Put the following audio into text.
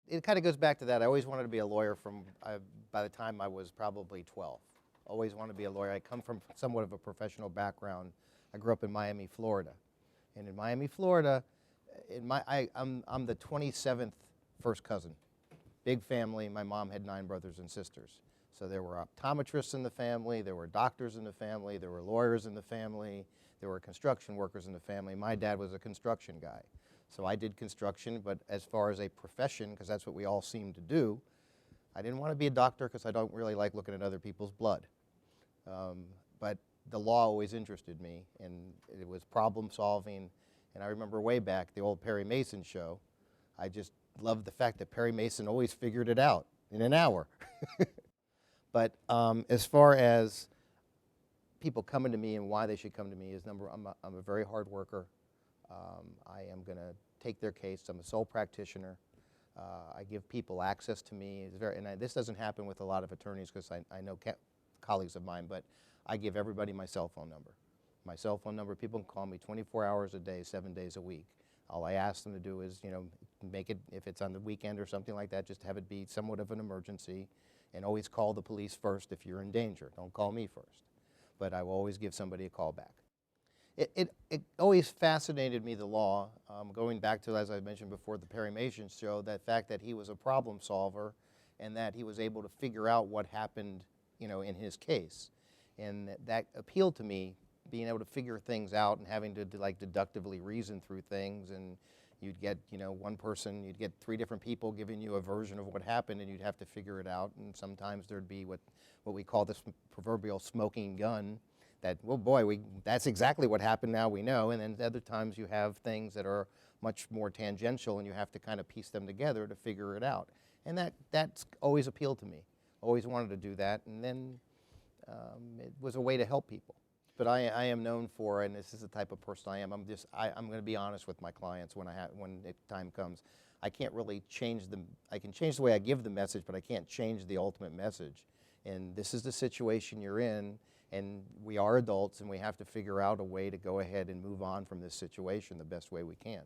it kind of goes back to that. I always wanted to be a lawyer by the time I was probably 12. Always wanted to be a lawyer. I come from somewhat of a professional background. I grew up in Miami, Florida. And in Miami, Florida, I'm the 27th first cousin. Big family. My mom had 9 brothers and sisters. So there were optometrists in the family, there were doctors in the family, there were lawyers in the family, there were construction workers in the family. My dad was a construction guy. So I did construction, but as far as a profession, because that's what we all seem to do, I didn't want to be a doctor because I don't really like looking at other people's blood. But the law always interested me, and it was problem solving. And I remember way back, the old Perry Mason show, I just loved the fact that Perry Mason always figured it out in an hour. But as far as people coming to me and why they should come to me is I'm a very hard worker. I am going to take their case. I'm a sole practitioner. I give people access to me. This doesn't happen with a lot of attorneys because I know colleagues of mine, but I give everybody my cell phone number. My cell phone number, people can call me 24 hours a day, 7 days a week. All I ask them to do is, make it, if it's on the weekend or something like that, just have it be somewhat of an emergency, and always call the police first if you're in danger. Don't call me first. But I will always give somebody a call back. It always fascinated me, the law, going back to, as I mentioned before, the Perry Mason show, that fact that he was a problem solver and that he was able to figure out what happened, in his case. And that appealed to me, being able to figure things out and having to like deductively reason through things. And you'd get, one person, you'd get 3 different people giving you a version of what happened, and you'd have to figure it out. And sometimes there'd be what we call this proverbial smoking gun, that, well, boy, that's exactly what happened, now we know. And then other times you have things that are much more tangential, and you have to kind of piece them together to figure it out. And that's always appealed to me. Always wanted to do that. And then it was a way to help people. But I am known for, and this is the type of person I am, I'm going to be honest with my clients when the time comes. I can't really change I can change the way I give the message, but I can't change the ultimate message. And this is the situation you're in, and we are adults, and we have to figure out a way to go ahead and move on from this situation the best way we can.